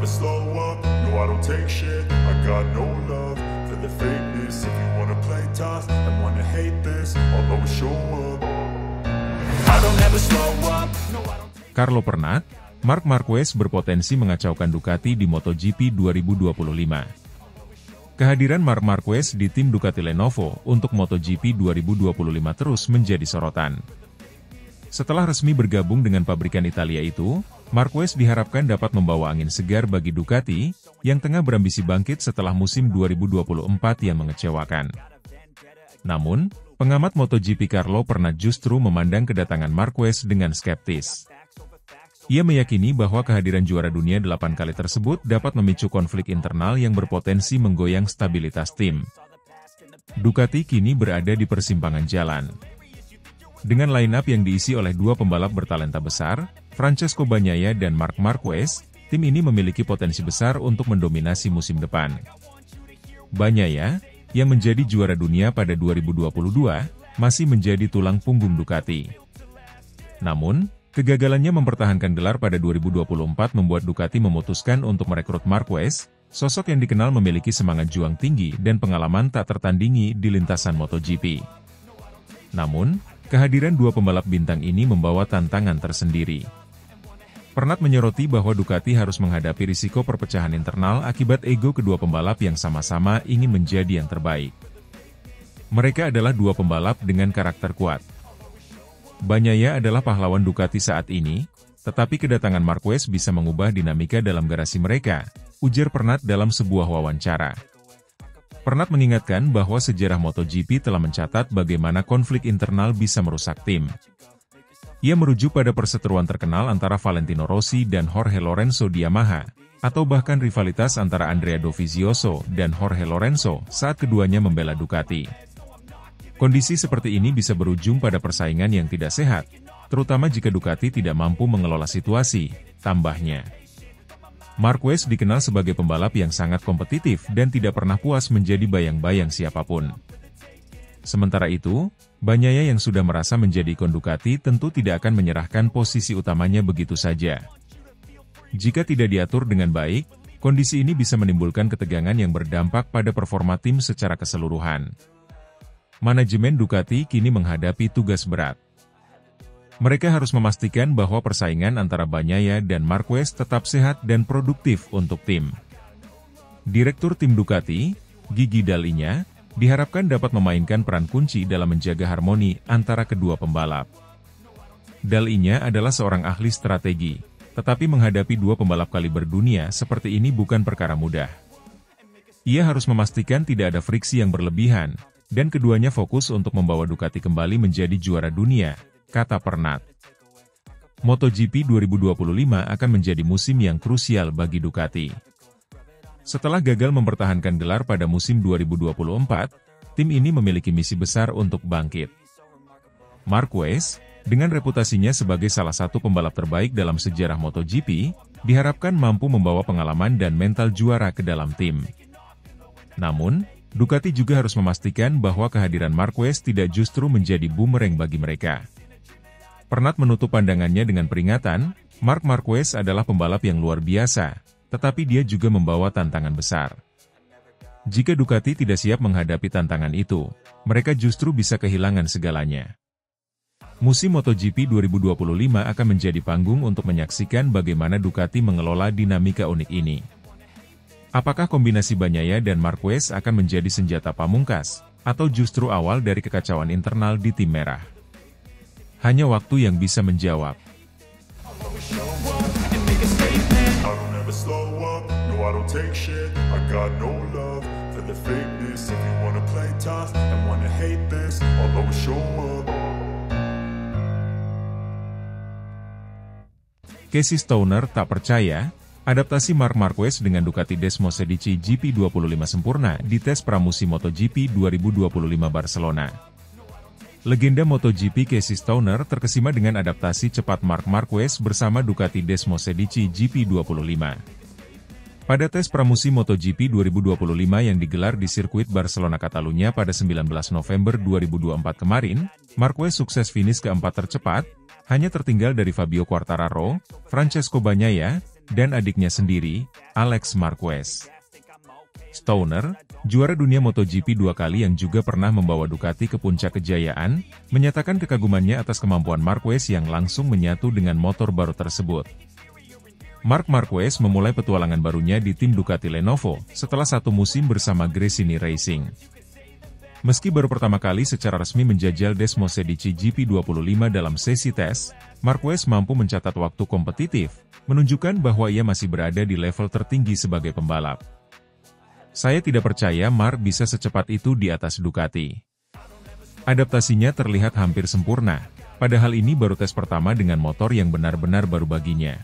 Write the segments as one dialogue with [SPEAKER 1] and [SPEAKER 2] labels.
[SPEAKER 1] never slow up, no I don't take shit. I got no love for the fakeness. If you wanna play tough and wanna hate this, I'll always show up. I don't ever slow up, no I don't take.
[SPEAKER 2] Carlo Pernat, Marc Marquez berpotensi mengacaukan Ducati di MotoGP 2025. Kehadiran Marc Marquez di tim Ducati Lenovo untuk MotoGP 2025 terus menjadi sorotan. Setelah resmi bergabung dengan pabrikan Italia itu, Marquez diharapkan dapat membawa angin segar bagi Ducati, yang tengah berambisi bangkit setelah musim 2024 yang mengecewakan. Namun, pengamat MotoGP Carlo Pernat justru memandang kedatangan Marquez dengan skeptis. Ia meyakini bahwa kehadiran juara dunia 8 kali tersebut dapat memicu konflik internal yang berpotensi menggoyang stabilitas tim. Ducati kini berada di persimpangan jalan. Dengan line-up yang diisi oleh dua pembalap bertalenta besar, Francesco Bagnaia dan Marc Marquez, tim ini memiliki potensi besar untuk mendominasi musim depan. Bagnaia, yang menjadi juara dunia pada 2022, masih menjadi tulang punggung Ducati. Namun, kegagalannya mempertahankan gelar pada 2024 membuat Ducati memutuskan untuk merekrut Marquez, sosok yang dikenal memiliki semangat juang tinggi dan pengalaman tak tertandingi di lintasan MotoGP. Namun, kehadiran dua pembalap bintang ini membawa tantangan tersendiri. Pernat menyoroti bahwa Ducati harus menghadapi risiko perpecahan internal akibat ego kedua pembalap yang sama-sama ingin menjadi yang terbaik. Mereka adalah dua pembalap dengan karakter kuat. Bagnaia adalah pahlawan Ducati saat ini, tetapi kedatangan Marquez bisa mengubah dinamika dalam garasi mereka, ujar Pernat dalam sebuah wawancara. Pernat mengingatkan bahwa sejarah MotoGP telah mencatat bagaimana konflik internal bisa merusak tim. Ia merujuk pada perseteruan terkenal antara Valentino Rossi dan Jorge Lorenzo di Yamaha, atau bahkan rivalitas antara Andrea Dovizioso dan Jorge Lorenzo saat keduanya membela Ducati. Kondisi seperti ini bisa berujung pada persaingan yang tidak sehat, terutama jika Ducati tidak mampu mengelola situasi, tambahnya. Marquez dikenal sebagai pembalap yang sangat kompetitif dan tidak pernah puas menjadi bayang-bayang siapapun. Sementara itu, Bagnaia yang sudah merasa menjadi ikon Ducati tentu tidak akan menyerahkan posisi utamanya begitu saja. Jika tidak diatur dengan baik, kondisi ini bisa menimbulkan ketegangan yang berdampak pada performa tim secara keseluruhan. Manajemen Ducati kini menghadapi tugas berat. Mereka harus memastikan bahwa persaingan antara Bagnaia dan Marquez tetap sehat dan produktif untuk tim. Direktur tim Ducati, Gigi Dall'Igna, diharapkan dapat memainkan peran kunci dalam menjaga harmoni antara kedua pembalap. Dall'Igna adalah seorang ahli strategi, tetapi menghadapi dua pembalap kaliber dunia seperti ini bukan perkara mudah. Ia harus memastikan tidak ada friksi yang berlebihan, dan keduanya fokus untuk membawa Ducati kembali menjadi juara dunia, kata Pernat. MotoGP 2025 akan menjadi musim yang krusial bagi Ducati. Setelah gagal mempertahankan gelar pada musim 2024, tim ini memiliki misi besar untuk bangkit. Marquez, dengan reputasinya sebagai salah satu pembalap terbaik dalam sejarah MotoGP, diharapkan mampu membawa pengalaman dan mental juara ke dalam tim. Namun, Ducati juga harus memastikan bahwa kehadiran Marquez tidak justru menjadi bumerang bagi mereka. Pernat menutup pandangannya dengan peringatan, Marc Marquez adalah pembalap yang luar biasa, tetapi dia juga membawa tantangan besar. Jika Ducati tidak siap menghadapi tantangan itu, mereka justru bisa kehilangan segalanya. Musim MotoGP 2025 akan menjadi panggung untuk menyaksikan bagaimana Ducati mengelola dinamika unik ini. Apakah kombinasi Bagnaia dan Marquez akan menjadi senjata pamungkas, atau justru awal dari kekacauan internal di tim merah? Hanya waktu yang bisa menjawab. Casey Stoner tak percaya, adaptasi Marc Marquez dengan Ducati Desmosedici GP25 sempurna di tes pramusim MotoGP 2025 Barcelona. Legenda MotoGP Casey Stoner terkesima dengan adaptasi cepat Marc Marquez bersama Ducati Desmosedici GP25. Pada tes pramusim MotoGP 2025 yang digelar di sirkuit Barcelona Catalunya pada 19 November 2024 kemarin, Marquez sukses finish keempat tercepat, hanya tertinggal dari Fabio Quartararo, Francesco Bagnaia, dan adiknya sendiri, Alex Marquez. Stoner, juara dunia MotoGP 2 kali yang juga pernah membawa Ducati ke puncak kejayaan, menyatakan kekagumannya atas kemampuan Marquez yang langsung menyatu dengan motor baru tersebut. Marc Marquez memulai petualangan barunya di tim Ducati Lenovo setelah 1 musim bersama Gresini Racing. Meski baru pertama kali secara resmi menjajal Desmosedici GP25 dalam sesi tes, Marquez mampu mencatat waktu kompetitif, menunjukkan bahwa ia masih berada di level tertinggi sebagai pembalap. Saya tidak percaya Marc bisa secepat itu di atas Ducati. Adaptasinya terlihat hampir sempurna, padahal ini baru tes pertama dengan motor yang benar-benar baru baginya.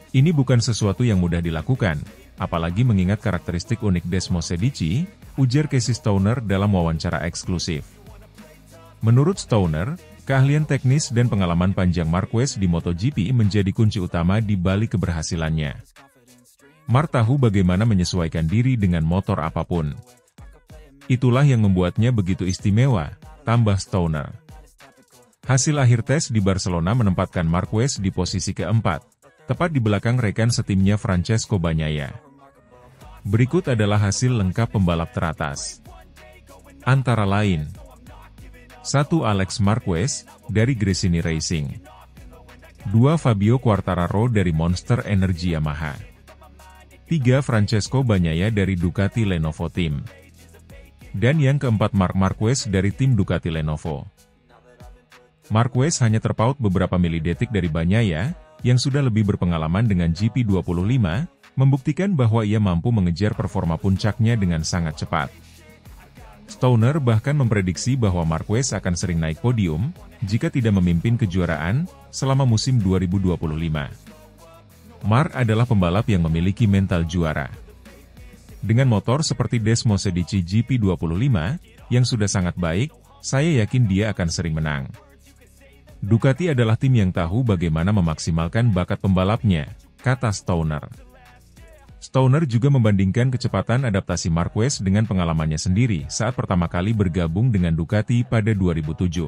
[SPEAKER 2] Ini bukan sesuatu yang mudah dilakukan, apalagi mengingat karakteristik unik Desmosedici, ujar Casey Stoner dalam wawancara eksklusif. Menurut Stoner, keahlian teknis dan pengalaman panjang Marquez di MotoGP menjadi kunci utama di balik keberhasilannya. Marc tahu bagaimana menyesuaikan diri dengan motor apapun. Itulah yang membuatnya begitu istimewa, tambah Stoner. Hasil akhir tes di Barcelona menempatkan Marquez di posisi keempat, tepat di belakang rekan setimnya Francesco Bagnaia. Berikut adalah hasil lengkap pembalap teratas. Antara lain, 1. Alex Marquez, dari Gresini Racing. 2. Fabio Quartararo dari Monster Energy Yamaha. 3. Francesco Bagnaia dari Ducati Lenovo Team. Dan yang keempat Marc Marquez dari tim Ducati Lenovo. Marquez hanya terpaut beberapa milidetik dari Bagnaia, yang sudah lebih berpengalaman dengan GP25, membuktikan bahwa ia mampu mengejar performa puncaknya dengan sangat cepat. Stoner bahkan memprediksi bahwa Marquez akan sering naik podium, jika tidak memimpin kejuaraan, selama musim 2025. Marc adalah pembalap yang memiliki mental juara. Dengan motor seperti Desmosedici GP25, yang sudah sangat baik, saya yakin dia akan sering menang. Ducati adalah tim yang tahu bagaimana memaksimalkan bakat pembalapnya, kata Stoner. Stoner juga membandingkan kecepatan adaptasi Marquez dengan pengalamannya sendiri saat pertama kali bergabung dengan Ducati pada 2007.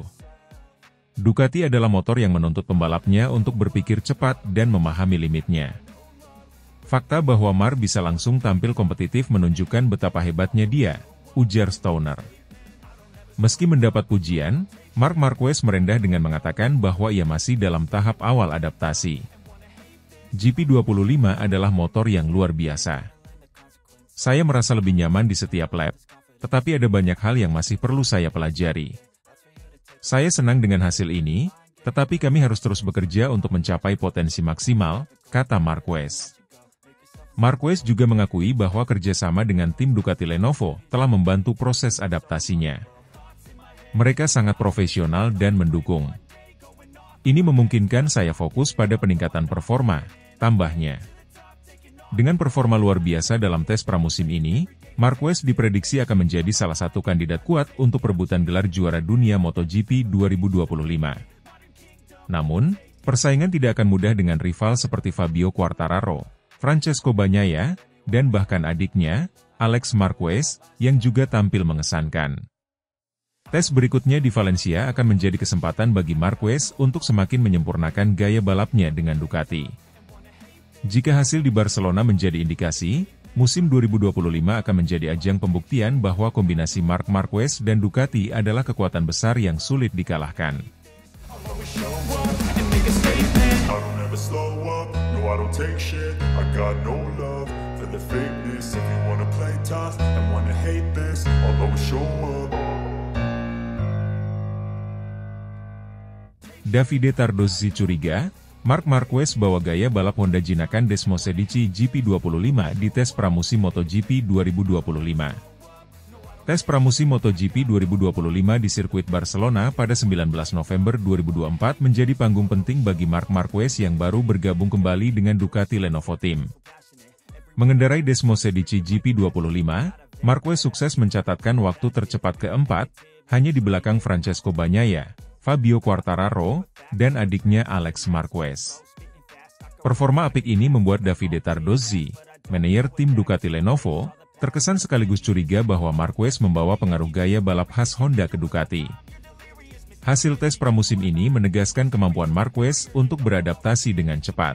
[SPEAKER 2] Ducati adalah motor yang menuntut pembalapnya untuk berpikir cepat dan memahami limitnya. Fakta bahwa Marc bisa langsung tampil kompetitif menunjukkan betapa hebatnya dia, ujar Stoner. Meski mendapat pujian, Marc Marquez merendah dengan mengatakan bahwa ia masih dalam tahap awal adaptasi. GP25 adalah motor yang luar biasa. Saya merasa lebih nyaman di setiap lap, tetapi ada banyak hal yang masih perlu saya pelajari. Saya senang dengan hasil ini, tetapi kami harus terus bekerja untuk mencapai potensi maksimal, kata Marquez. Marquez juga mengakui bahwa kerjasama dengan tim Ducati Lenovo telah membantu proses adaptasinya. Mereka sangat profesional dan mendukung. Ini memungkinkan saya fokus pada peningkatan performa, tambahnya. Dengan performa luar biasa dalam tes pramusim ini, Marquez diprediksi akan menjadi salah satu kandidat kuat untuk perebutan gelar juara dunia MotoGP 2025. Namun, persaingan tidak akan mudah dengan rival seperti Fabio Quartararo, Francesco Bagnaia, dan bahkan adiknya, Alex Marquez, yang juga tampil mengesankan. Tes berikutnya di Valencia akan menjadi kesempatan bagi Marquez untuk semakin menyempurnakan gaya balapnya dengan Ducati. Jika hasil di Barcelona menjadi indikasi, musim 2025 akan menjadi ajang pembuktian bahwa kombinasi Marc Marquez dan Ducati adalah kekuatan besar yang sulit dikalahkan. Davide Tardozzi curiga, Marc Marquez bawa gaya balap Honda jinakan Desmosedici GP25 di tes pramusim MotoGP 2025. Tes pramusim MotoGP 2025 di sirkuit Barcelona pada 19 November 2024 menjadi panggung penting bagi Marc Marquez yang baru bergabung kembali dengan Ducati Lenovo Team. Mengendarai Desmosedici GP25, Marquez sukses mencatatkan waktu tercepat keempat, hanya di belakang Francesco Bagnaia, Fabio Quartararo, dan adiknya Alex Marquez. Performa apik ini membuat Davide Tardozzi, manajer tim Ducati Lenovo, terkesan sekaligus curiga bahwa Marquez membawa pengaruh gaya balap khas Honda ke Ducati. Hasil tes pramusim ini menegaskan kemampuan Marquez untuk beradaptasi dengan cepat.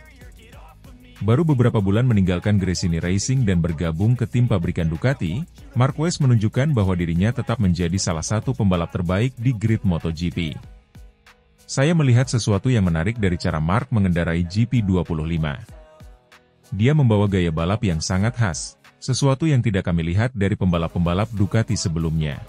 [SPEAKER 2] Baru beberapa bulan meninggalkan Gresini Racing dan bergabung ke tim pabrikan Ducati, Marquez menunjukkan bahwa dirinya tetap menjadi salah satu pembalap terbaik di grid MotoGP. Saya melihat sesuatu yang menarik dari cara Mark mengendarai GP25. Dia membawa gaya balap yang sangat khas, sesuatu yang tidak kami lihat dari pembalap-pembalap Ducati sebelumnya.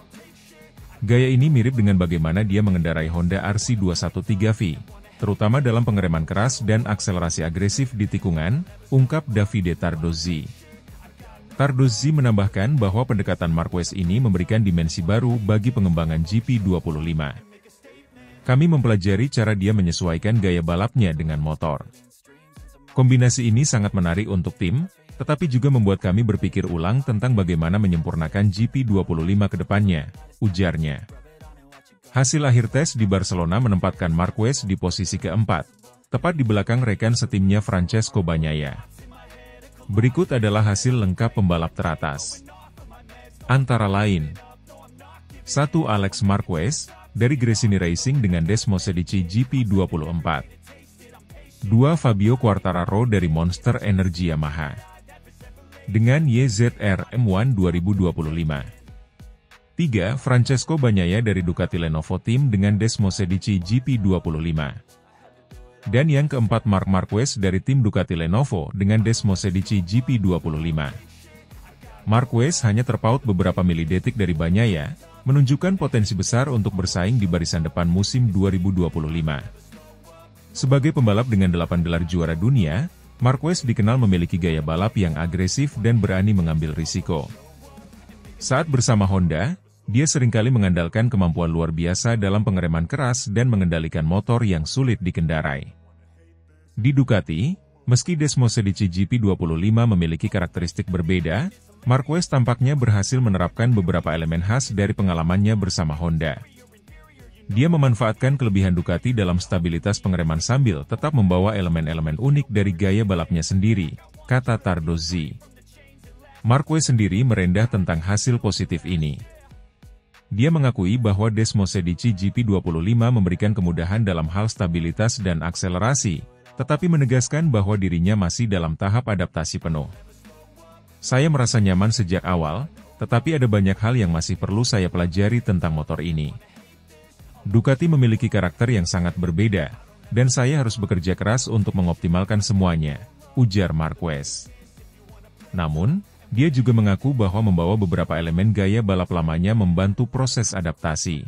[SPEAKER 2] Gaya ini mirip dengan bagaimana dia mengendarai Honda RC213V. Terutama dalam pengereman keras dan akselerasi agresif di tikungan, ungkap Davide Tardozzi. Tardozzi menambahkan bahwa pendekatan Marquez ini memberikan dimensi baru bagi pengembangan GP25. Kami mempelajari cara dia menyesuaikan gaya balapnya dengan motor. Kombinasi ini sangat menarik untuk tim, tetapi juga membuat kami berpikir ulang tentang bagaimana menyempurnakan GP25 ke depannya, ujarnya. Hasil akhir tes di Barcelona menempatkan Marquez di posisi keempat, tepat di belakang rekan setimnya Francesco Bagnaia. Berikut adalah hasil lengkap pembalap teratas. Antara lain, 1. Alex Marquez, dari Gresini Racing dengan Desmosedici GP24. 2. Fabio Quartararo dari Monster Energy Yamaha, dengan YZR M1 2025. 3. Francesco Bagnaia dari Ducati Lenovo Team dengan Desmosedici GP25. Dan yang keempat Marc Marquez dari tim Ducati Lenovo dengan Desmosedici GP25. Marquez hanya terpaut beberapa milidetik dari Bagnaia, menunjukkan potensi besar untuk bersaing di barisan depan musim 2025. Sebagai pembalap dengan 8 gelar juara dunia, Marquez dikenal memiliki gaya balap yang agresif dan berani mengambil risiko. Saat bersama Honda, dia seringkali mengandalkan kemampuan luar biasa dalam pengereman keras dan mengendalikan motor yang sulit dikendarai. Di Ducati, meski Desmosedici GP25 memiliki karakteristik berbeda, Marquez tampaknya berhasil menerapkan beberapa elemen khas dari pengalamannya bersama Honda. Dia memanfaatkan kelebihan Ducati dalam stabilitas pengereman sambil tetap membawa elemen-elemen unik dari gaya balapnya sendiri, kata Tardozzi. Marquez sendiri merendah tentang hasil positif ini. Dia mengakui bahwa Desmosedici GP25 memberikan kemudahan dalam hal stabilitas dan akselerasi, tetapi menegaskan bahwa dirinya masih dalam tahap adaptasi penuh. Saya merasa nyaman sejak awal, tetapi ada banyak hal yang masih perlu saya pelajari tentang motor ini. Ducati memiliki karakter yang sangat berbeda, dan saya harus bekerja keras untuk mengoptimalkan semuanya, ujar Marquez. Namun, dia juga mengaku bahwa membawa beberapa elemen gaya balap lamanya membantu proses adaptasi.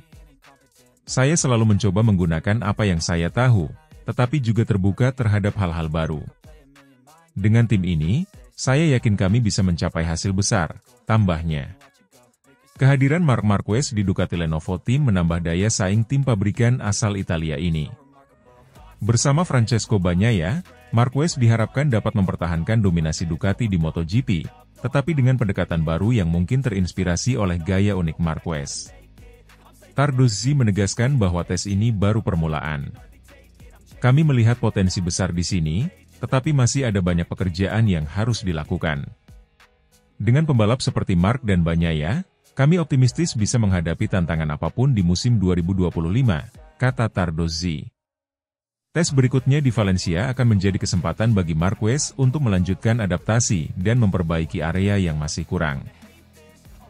[SPEAKER 2] Saya selalu mencoba menggunakan apa yang saya tahu, tetapi juga terbuka terhadap hal-hal baru. Dengan tim ini, saya yakin kami bisa mencapai hasil besar, tambahnya. Kehadiran Marc Marquez di Ducati Lenovo Team menambah daya saing tim pabrikan asal Italia ini. Bersama Francesco Bagnaia, Marquez diharapkan dapat mempertahankan dominasi Ducati di MotoGP, tetapi dengan pendekatan baru yang mungkin terinspirasi oleh gaya unik Marquez. Tardozzi menegaskan bahwa tes ini baru permulaan. Kami melihat potensi besar di sini, tetapi masih ada banyak pekerjaan yang harus dilakukan. Dengan pembalap seperti Marc dan Bagnaia, kami optimistis bisa menghadapi tantangan apapun di musim 2025, kata Tardozzi. Tes berikutnya di Valencia akan menjadi kesempatan bagi Marquez untuk melanjutkan adaptasi dan memperbaiki area yang masih kurang.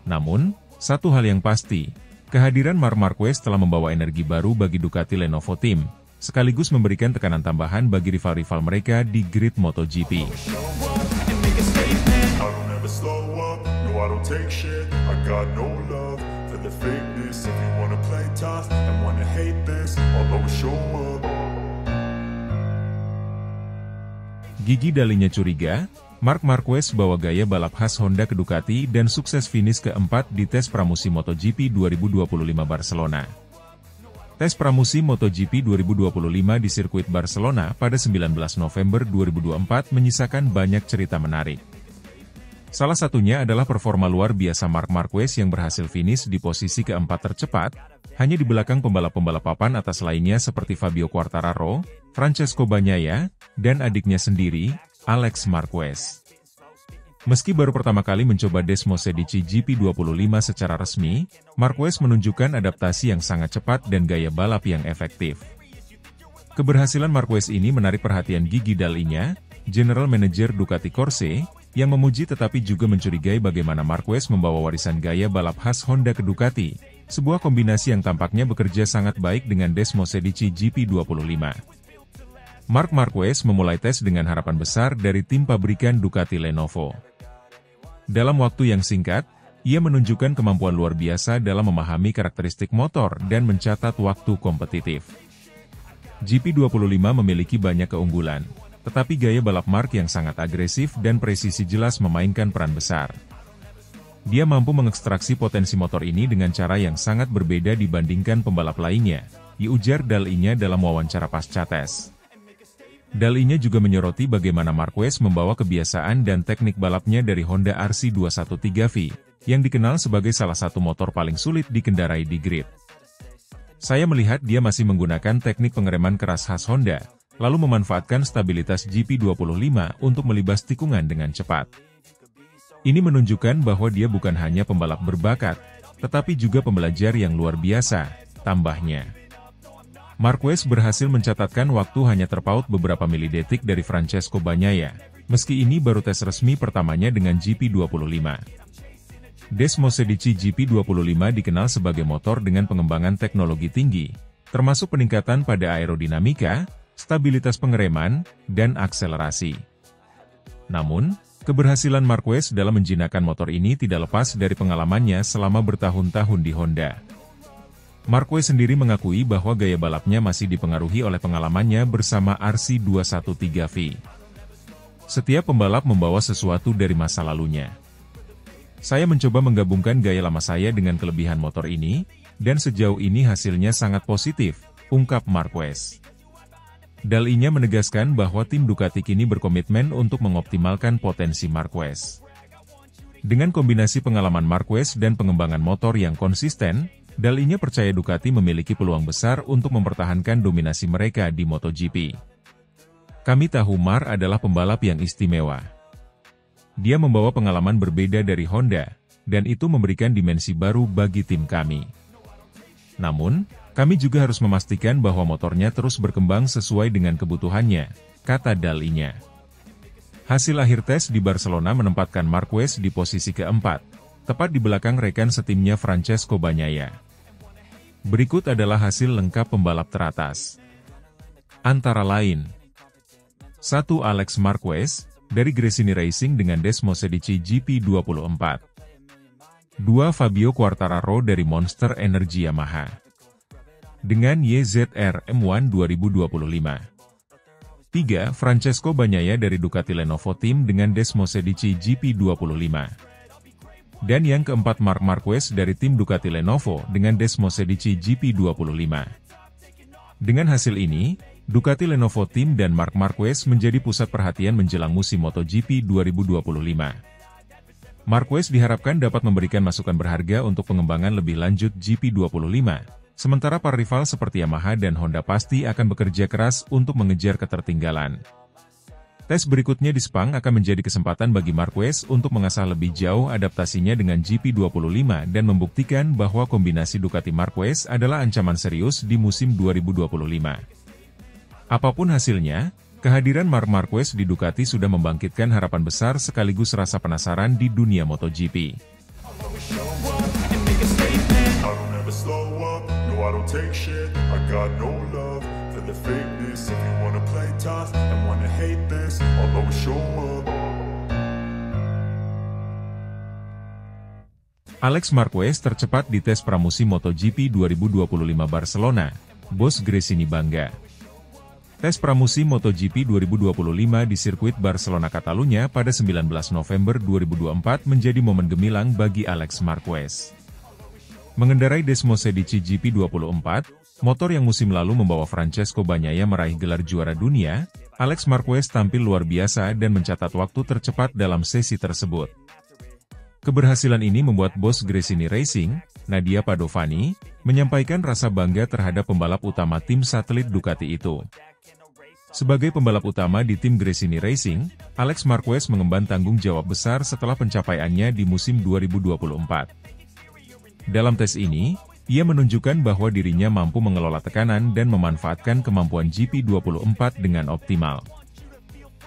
[SPEAKER 2] Namun, satu hal yang pasti, kehadiran Marc Marquez telah membawa energi baru bagi Ducati Lenovo Team, sekaligus memberikan tekanan tambahan bagi rival-rival mereka di grid MotoGP. Gigi Dalinya curiga, Marc Marquez bawa gaya balap khas Honda ke Ducati dan sukses finish keempat di tes pramusim MotoGP 2025 Barcelona. Tes pramusim MotoGP 2025 di sirkuit Barcelona pada 19 November 2024 menyisakan banyak cerita menarik. Salah satunya adalah performa luar biasa Marc Marquez yang berhasil finish di posisi keempat tercepat, hanya di belakang pembalap-pembalap papan atas lainnya seperti Fabio Quartararo, Francesco Bagnaia, dan adiknya sendiri, Alex Marquez. Meski baru pertama kali mencoba Desmosedici GP25 secara resmi, Marquez menunjukkan adaptasi yang sangat cepat dan gaya balap yang efektif. Keberhasilan Marquez ini menarik perhatian Gigi Dalinya, General Manager Ducati Corse, yang memuji tetapi juga mencurigai bagaimana Marquez membawa warisan gaya balap khas Honda ke Ducati, sebuah kombinasi yang tampaknya bekerja sangat baik dengan Desmosedici GP25. Marc Marquez memulai tes dengan harapan besar dari tim pabrikan Ducati Lenovo. Dalam waktu yang singkat, ia menunjukkan kemampuan luar biasa dalam memahami karakteristik motor dan mencatat waktu kompetitif. GP25 memiliki banyak keunggulan, tetapi gaya balap Marc yang sangat agresif dan presisi jelas memainkan peran besar. Dia mampu mengekstraksi potensi motor ini dengan cara yang sangat berbeda dibandingkan pembalap lainnya, diujar Dal-Inya dalam wawancara pasca tes. Dal-Inya juga menyoroti bagaimana Marquez membawa kebiasaan dan teknik balapnya dari Honda RC213V, yang dikenal sebagai salah satu motor paling sulit dikendarai di grid. Saya melihat dia masih menggunakan teknik pengereman keras khas Honda, lalu memanfaatkan stabilitas GP25 untuk melibas tikungan dengan cepat. Ini menunjukkan bahwa dia bukan hanya pembalap berbakat, tetapi juga pembelajar yang luar biasa, tambahnya. Marquez berhasil mencatatkan waktu hanya terpaut beberapa milidetik dari Francesco Bagnaia, meski ini baru tes resmi pertamanya dengan GP25. Desmosedici GP25 dikenal sebagai motor dengan pengembangan teknologi tinggi, termasuk peningkatan pada aerodinamika, stabilitas pengereman, dan akselerasi. Namun, keberhasilan Marquez dalam menjinakkan motor ini tidak lepas dari pengalamannya selama bertahun-tahun di Honda. Marquez sendiri mengakui bahwa gaya balapnya masih dipengaruhi oleh pengalamannya bersama RC213V. Setiap pembalap membawa sesuatu dari masa lalunya. Saya mencoba menggabungkan gaya lama saya dengan kelebihan motor ini, dan sejauh ini hasilnya sangat positif, ungkap Marquez. Dal-Inya menegaskan bahwa tim Ducati kini berkomitmen untuk mengoptimalkan potensi Marquez. Dengan kombinasi pengalaman Marquez dan pengembangan motor yang konsisten, Dal-Inya percaya Ducati memiliki peluang besar untuk mempertahankan dominasi mereka di MotoGP. Kami tahu Marc adalah pembalap yang istimewa. Dia membawa pengalaman berbeda dari Honda, dan itu memberikan dimensi baru bagi tim kami. Namun, kami juga harus memastikan bahwa motornya terus berkembang sesuai dengan kebutuhannya, kata Dal-Inya. Hasil akhir tes di Barcelona menempatkan Marquez di posisi keempat, tepat di belakang rekan setimnya Francesco Bagnaia. Berikut adalah hasil lengkap pembalap teratas. Antara lain, 1. Alex Marquez, dari Gresini Racing dengan Desmosedici GP24. 2. Fabio Quartararo dari Monster Energy Yamaha, dengan YZR M1 2025. 3. Francesco Bagnaia dari Ducati Lenovo Team dengan Desmosedici GP25. Dan yang keempat Marc Marquez dari tim Ducati Lenovo dengan Desmosedici GP25. Dengan hasil ini, Ducati Lenovo Team dan Marc Marquez menjadi pusat perhatian menjelang musim MotoGP 2025. Marquez diharapkan dapat memberikan masukan berharga untuk pengembangan lebih lanjut GP25, sementara para rival seperti Yamaha dan Honda pasti akan bekerja keras untuk mengejar ketertinggalan. Tes berikutnya di Sepang akan menjadi kesempatan bagi Marquez untuk mengasah lebih jauh adaptasinya dengan GP25 dan membuktikan bahwa kombinasi Ducati Marquez adalah ancaman serius di musim 2025. Apapun hasilnya, kehadiran Marc Marquez di Ducati sudah membangkitkan harapan besar sekaligus rasa penasaran di dunia MotoGP. Alex Marquez tercepat di tes pramusim MotoGP 2025 Barcelona, bos Gresini bangga. Tes pramusim MotoGP 2025 di sirkuit Barcelona Catalunya pada 19 November 2024 menjadi momen gemilang bagi Alex Marquez. Mengendarai Desmosedici GP24, motor yang musim lalu membawa Francesco Bagnaia meraih gelar juara dunia, Alex Marquez tampil luar biasa dan mencatat waktu tercepat dalam sesi tersebut. Keberhasilan ini membuat bos Gresini Racing, Nadia Padovani, menyampaikan rasa bangga terhadap pembalap utama tim satelit Ducati itu. Sebagai pembalap utama di tim Gresini Racing, Alex Marquez mengemban tanggung jawab besar setelah pencapaiannya di musim 2024. Dalam tes ini, ia menunjukkan bahwa dirinya mampu mengelola tekanan dan memanfaatkan kemampuan GP24 dengan optimal.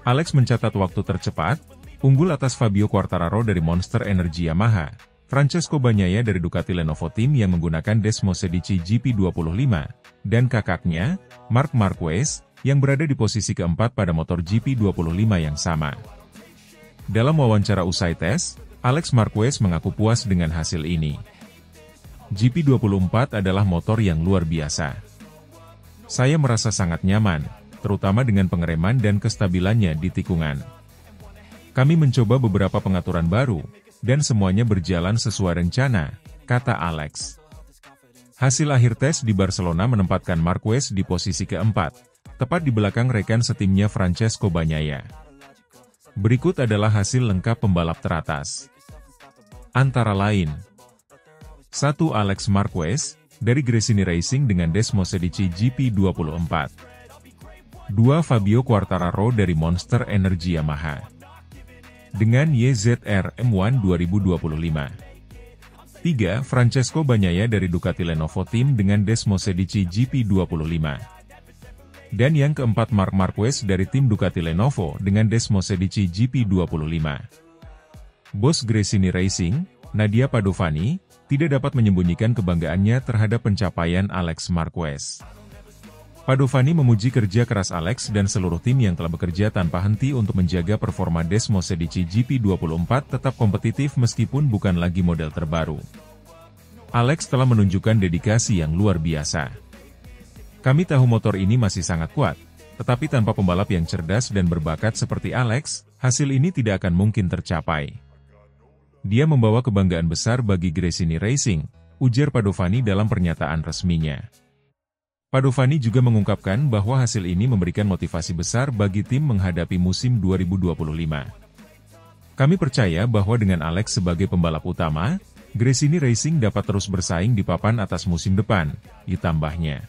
[SPEAKER 2] Alex mencatat waktu tercepat, unggul atas Fabio Quartararo dari Monster Energy Yamaha, Francesco Bagnaia dari Ducati Lenovo Team yang menggunakan Desmosedici GP25, dan kakaknya, Marc Marquez, yang berada di posisi keempat pada motor GP25 yang sama. Dalam wawancara usai tes, Alex Marquez mengaku puas dengan hasil ini. GP24 adalah motor yang luar biasa. Saya merasa sangat nyaman, terutama dengan pengereman dan kestabilannya di tikungan. Kami mencoba beberapa pengaturan baru, dan semuanya berjalan sesuai rencana, kata Alex. Hasil akhir tes di Barcelona menempatkan Marquez di posisi keempat, tepat di belakang rekan setimnya Francesco Bagnaia. Berikut adalah hasil lengkap pembalap teratas. Antara lain, 1. Alex Marquez, dari Gresini Racing dengan Desmosedici GP24. 2. Fabio Quartararo dari Monster Energy Yamaha dengan YZR M1 2025. 3. Francesco Bagnaia dari Ducati Lenovo Team dengan Desmosedici GP25. Dan yang keempat Marc Marquez dari tim Ducati Lenovo dengan Desmosedici GP25. Bos Gresini Racing, Nadia Padovani, tidak dapat menyembunyikan kebanggaannya terhadap pencapaian Alex Marquez. Padovani memuji kerja keras Alex dan seluruh tim yang telah bekerja tanpa henti untuk menjaga performa Desmosedici GP24 tetap kompetitif meskipun bukan lagi model terbaru. Alex telah menunjukkan dedikasi yang luar biasa. Kami tahu motor ini masih sangat kuat, tetapi tanpa pembalap yang cerdas dan berbakat seperti Alex, hasil ini tidak akan mungkin tercapai. Dia membawa kebanggaan besar bagi Gresini Racing, ujar Padovani dalam pernyataan resminya. Padovani juga mengungkapkan bahwa hasil ini memberikan motivasi besar bagi tim menghadapi musim 2025. Kami percaya bahwa dengan Alex sebagai pembalap utama, Gresini Racing dapat terus bersaing di papan atas musim depan, ditambahnya.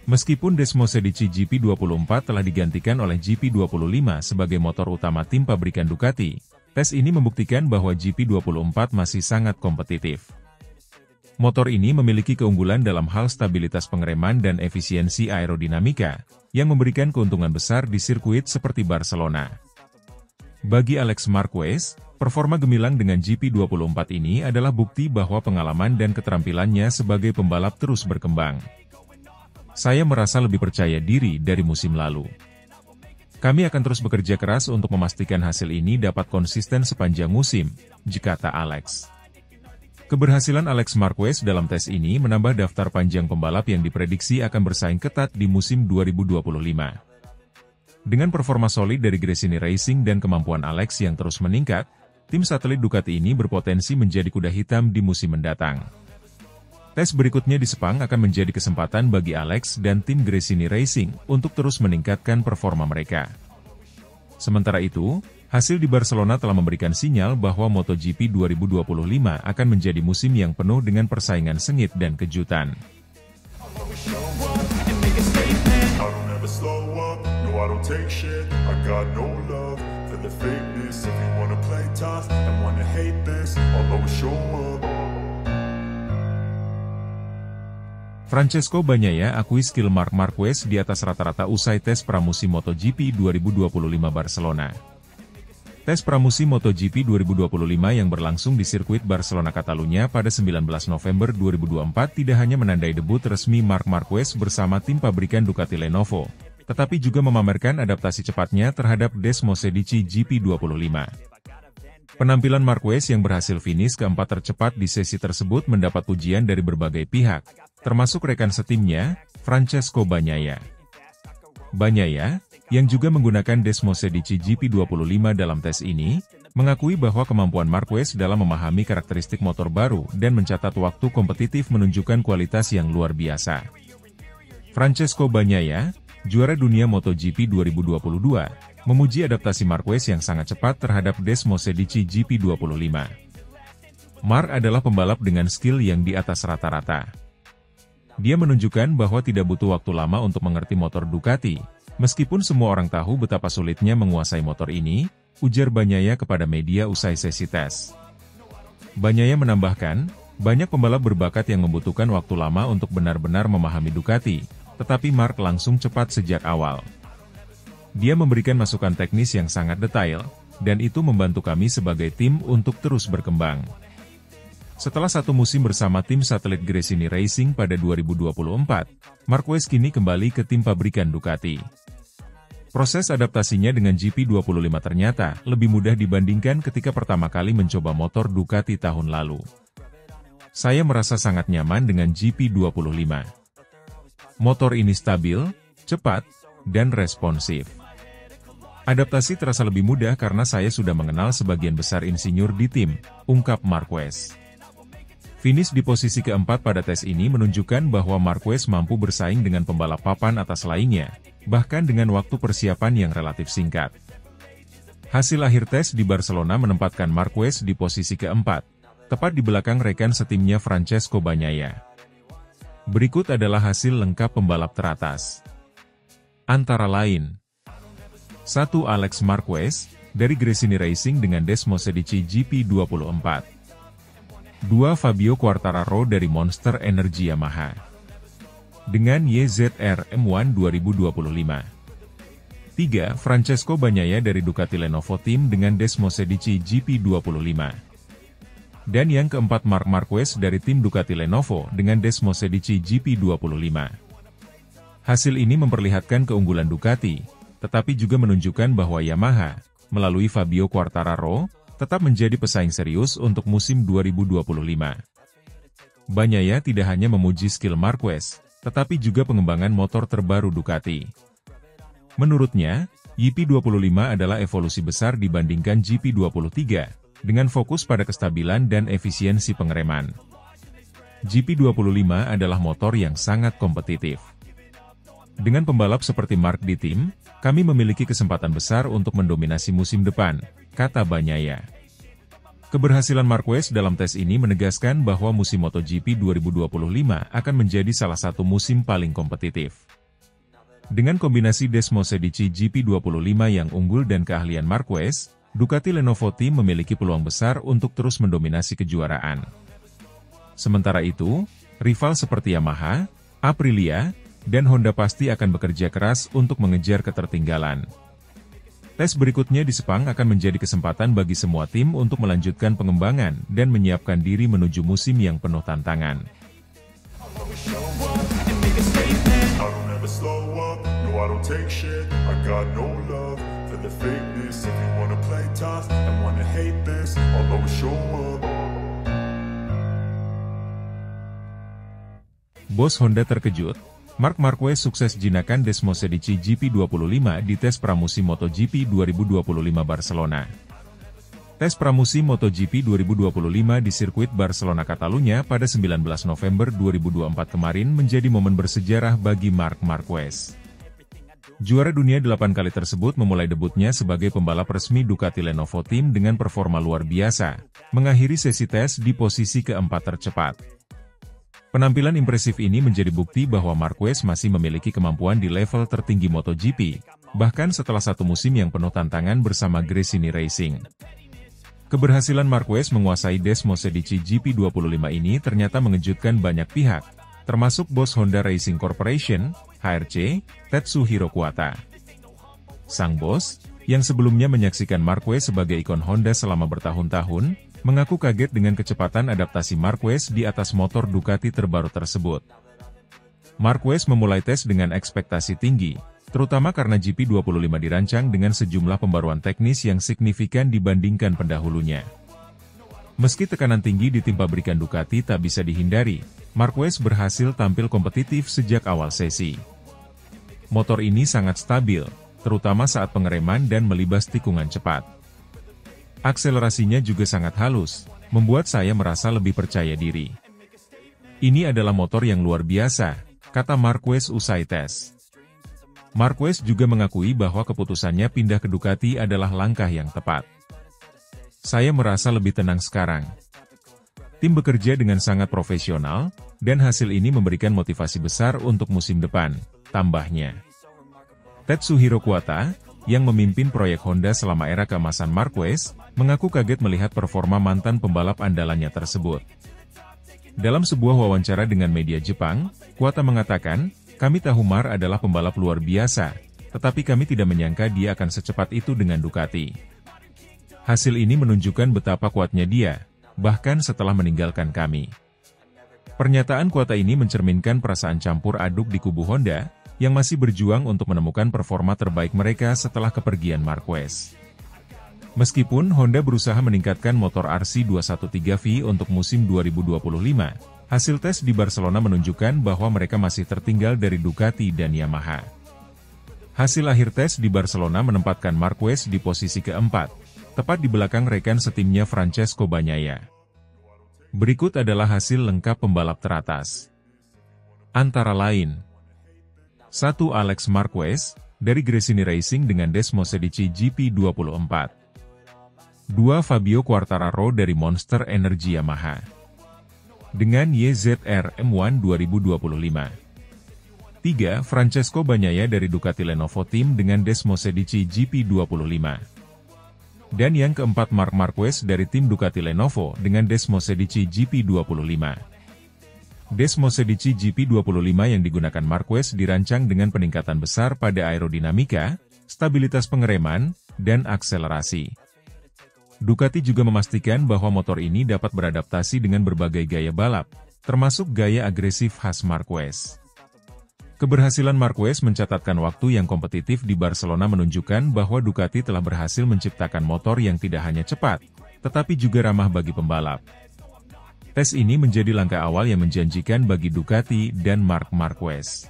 [SPEAKER 2] Meskipun Desmosedici GP24 telah digantikan oleh GP25 sebagai motor utama tim pabrikan Ducati, tes ini membuktikan bahwa GP24 masih sangat kompetitif. Motor ini memiliki keunggulan dalam hal stabilitas pengereman dan efisiensi aerodinamika, yang memberikan keuntungan besar di sirkuit seperti Barcelona. Bagi Alex Marquez, performa gemilang dengan GP24 ini adalah bukti bahwa pengalaman dan keterampilannya sebagai pembalap terus berkembang. Saya merasa lebih percaya diri dari musim lalu. Kami akan terus bekerja keras untuk memastikan hasil ini dapat konsisten sepanjang musim, kata Alex. Keberhasilan Alex Marquez dalam tes ini menambah daftar panjang pembalap yang diprediksi akan bersaing ketat di musim 2025. Dengan performa solid dari Gresini Racing dan kemampuan Alex yang terus meningkat, tim satelit Ducati ini berpotensi menjadi kuda hitam di musim mendatang. Tes berikutnya di Sepang akan menjadi kesempatan bagi Alex dan tim Gresini Racing untuk terus meningkatkan performa mereka. Sementara itu, hasil di Barcelona telah memberikan sinyal bahwa MotoGP 2025 akan menjadi musim yang penuh dengan persaingan sengit dan kejutan. Francesco Bagnaia akui skill Marc Marquez di atas rata-rata usai tes pramusim MotoGP 2025 Barcelona. Tes pramusim MotoGP 2025 yang berlangsung di sirkuit Barcelona Catalunya pada 19 November 2024 tidak hanya menandai debut resmi Marc Marquez bersama tim pabrikan Ducati Lenovo, tetapi juga memamerkan adaptasi cepatnya terhadap Desmosedici GP25. Penampilan Marquez yang berhasil finish keempat tercepat di sesi tersebut mendapat pujian dari berbagai pihak, termasuk rekan setimnya, Francesco Bagnaia. Bagnaia, yang juga menggunakan Desmosedici GP25 dalam tes ini, mengakui bahwa kemampuan Marquez dalam memahami karakteristik motor baru dan mencatat waktu kompetitif menunjukkan kualitas yang luar biasa. Francesco Bagnaia, juara dunia MotoGP 2022, memuji adaptasi Marquez yang sangat cepat terhadap Desmosedici GP25. Marc adalah pembalap dengan skill yang di atas rata-rata. Dia menunjukkan bahwa tidak butuh waktu lama untuk mengerti motor Ducati, meskipun semua orang tahu betapa sulitnya menguasai motor ini, ujar Bagnaia kepada media usai sesi tes. Bagnaia menambahkan, banyak pembalap berbakat yang membutuhkan waktu lama untuk benar-benar memahami Ducati, tetapi Marc langsung cepat sejak awal. Dia memberikan masukan teknis yang sangat detail, dan itu membantu kami sebagai tim untuk terus berkembang. Setelah satu musim bersama tim satelit Gresini Racing pada 2024, Marquez kini kembali ke tim pabrikan Ducati. Proses adaptasinya dengan GP25 ternyata lebih mudah dibandingkan ketika pertama kali mencoba motor Ducati tahun lalu. Saya merasa sangat nyaman dengan GP25. Motor ini stabil, cepat, dan responsif. Adaptasi terasa lebih mudah karena saya sudah mengenal sebagian besar insinyur di tim, ungkap Marquez. Finish di posisi keempat pada tes ini menunjukkan bahwa Marquez mampu bersaing dengan pembalap papan atas lainnya, bahkan dengan waktu persiapan yang relatif singkat. Hasil akhir tes di Barcelona menempatkan Marquez di posisi keempat, tepat di belakang rekan setimnya Francesco Bagnaia. Berikut adalah hasil lengkap pembalap teratas. Antara lain, 1. Alex Marquez, dari Gresini Racing dengan Desmosedici GP24. 2. Fabio Quartararo dari Monster Energy Yamaha dengan YZR M1 2025. 3. Francesco Bagnaia dari Ducati Lenovo Team dengan Desmosedici GP25. Dan yang keempat Marc Marquez dari tim Ducati Lenovo dengan Desmosedici GP25. Hasil ini memperlihatkan keunggulan Ducati, tetapi juga menunjukkan bahwa Yamaha, melalui Fabio Quartararo, tetap menjadi pesaing serius untuk musim 2025. Bagnaia tidak hanya memuji skill Marquez, tetapi juga pengembangan motor terbaru Ducati. Menurutnya, GP25 adalah evolusi besar dibandingkan GP23, dengan fokus pada kestabilan dan efisiensi pengereman. GP25 adalah motor yang sangat kompetitif. Dengan pembalap seperti Marc di tim, kami memiliki kesempatan besar untuk mendominasi musim depan, kata Bagnaia. Keberhasilan Marquez dalam tes ini menegaskan bahwa musim MotoGP 2025 akan menjadi salah satu musim paling kompetitif. Dengan kombinasi Desmosedici GP25 yang unggul dan keahlian Marquez, Ducati Lenovo Team memiliki peluang besar untuk terus mendominasi kejuaraan. Sementara itu, rival seperti Yamaha, Aprilia, dan Honda pasti akan bekerja keras untuk mengejar ketertinggalan. Tes berikutnya di Sepang akan menjadi kesempatan bagi semua tim untuk melanjutkan pengembangan dan menyiapkan diri menuju musim yang penuh tantangan. Bos Honda terkejut. Marc Marquez sukses jinakan Desmosedici GP25 di tes pramusim MotoGP 2025 Barcelona. Tes pramusim MotoGP 2025 di sirkuit Barcelona Catalunya pada 19 November 2024 kemarin menjadi momen bersejarah bagi Marc Marquez. Juara dunia 8 kali tersebut memulai debutnya sebagai pembalap resmi Ducati Lenovo Team dengan performa luar biasa, mengakhiri sesi tes di posisi keempat tercepat. Penampilan impresif ini menjadi bukti bahwa Marquez masih memiliki kemampuan di level tertinggi MotoGP, bahkan setelah satu musim yang penuh tantangan bersama Gresini Racing. Keberhasilan Marquez menguasai Desmosedici GP25 ini ternyata mengejutkan banyak pihak, termasuk bos Honda Racing Corporation, HRC, Tetsuhiro Kuwata. Sang bos, yang sebelumnya menyaksikan Marquez sebagai ikon Honda selama bertahun-tahun, mengaku kaget dengan kecepatan adaptasi Marquez di atas motor Ducati terbaru tersebut. Marquez memulai tes dengan ekspektasi tinggi, terutama karena GP25 dirancang dengan sejumlah pembaruan teknis yang signifikan dibandingkan pendahulunya. Meski tekanan tinggi di tim pabrikan Ducati tak bisa dihindari, Marquez berhasil tampil kompetitif sejak awal sesi. Motor ini sangat stabil, terutama saat pengereman dan melibas tikungan cepat. Akselerasinya juga sangat halus, membuat saya merasa lebih percaya diri. Ini adalah motor yang luar biasa, kata Marquez usai tes. Marquez juga mengakui bahwa keputusannya pindah ke Ducati adalah langkah yang tepat. Saya merasa lebih tenang sekarang. Tim bekerja dengan sangat profesional, dan hasil ini memberikan motivasi besar untuk musim depan, tambahnya. Tetsuhiro Kuwata, yang memimpin proyek Honda selama era keemasan Marquez, mengaku kaget melihat performa mantan pembalap andalannya tersebut. Dalam sebuah wawancara dengan media Jepang, Kuwata mengatakan, "Kami tahu Mar adalah pembalap luar biasa, tetapi kami tidak menyangka dia akan secepat itu dengan Ducati. Hasil ini menunjukkan betapa kuatnya dia, bahkan setelah meninggalkan kami. Pernyataan Kuota ini mencerminkan perasaan campur aduk di kubu Honda, yang masih berjuang untuk menemukan performa terbaik mereka setelah kepergian Marquez. Meskipun Honda berusaha meningkatkan motor RC213V untuk musim 2025, hasil tes di Barcelona menunjukkan bahwa mereka masih tertinggal dari Ducati dan Yamaha. Hasil akhir tes di Barcelona menempatkan Marquez di posisi keempat, tepat di belakang rekan setimnya Francesco Bagnaia. Berikut adalah hasil lengkap pembalap teratas. Antara lain, 1. Alex Marquez, dari Gresini Racing dengan Desmosedici GP24. 2. Fabio Quartararo dari Monster Energy Yamaha dengan YZR M1 2025. 3. Francesco Bagnaia dari Ducati Lenovo Team dengan Desmosedici GP25. Dan yang keempat Marc Marquez dari tim Ducati Lenovo dengan Desmosedici GP25. Desmosedici GP25 yang digunakan Marquez dirancang dengan peningkatan besar pada aerodinamika, stabilitas pengereman, dan akselerasi. Ducati juga memastikan bahwa motor ini dapat beradaptasi dengan berbagai gaya balap, termasuk gaya agresif khas Marquez. Keberhasilan Marquez mencatatkan waktu yang kompetitif di Barcelona menunjukkan bahwa Ducati telah berhasil menciptakan motor yang tidak hanya cepat, tetapi juga ramah bagi pembalap. Tes ini menjadi langkah awal yang menjanjikan bagi Ducati dan Marc Marquez.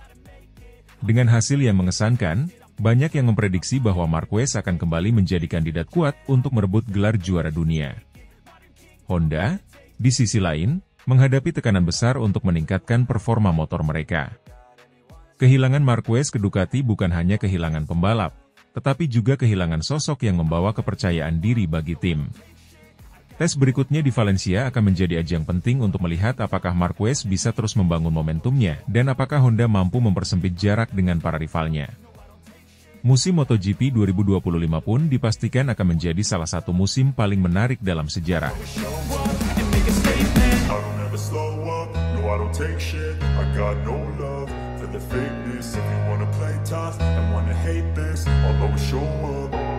[SPEAKER 2] Dengan hasil yang mengesankan, banyak yang memprediksi bahwa Marquez akan kembali menjadi kandidat kuat untuk merebut gelar juara dunia. Honda, di sisi lain, menghadapi tekanan besar untuk meningkatkan performa motor mereka. Kehilangan Marquez ke Ducati bukan hanya kehilangan pembalap, tetapi juga kehilangan sosok yang membawa kepercayaan diri bagi tim. Tes berikutnya di Valencia akan menjadi ajang penting untuk melihat apakah Marquez bisa terus membangun momentumnya dan apakah Honda mampu mempersempit jarak dengan para rivalnya. Musim MotoGP 2025 pun dipastikan akan menjadi salah satu musim paling menarik dalam sejarah.
[SPEAKER 1] For the fakeness, if you wanna play tough and wanna hate this, I'll always show up.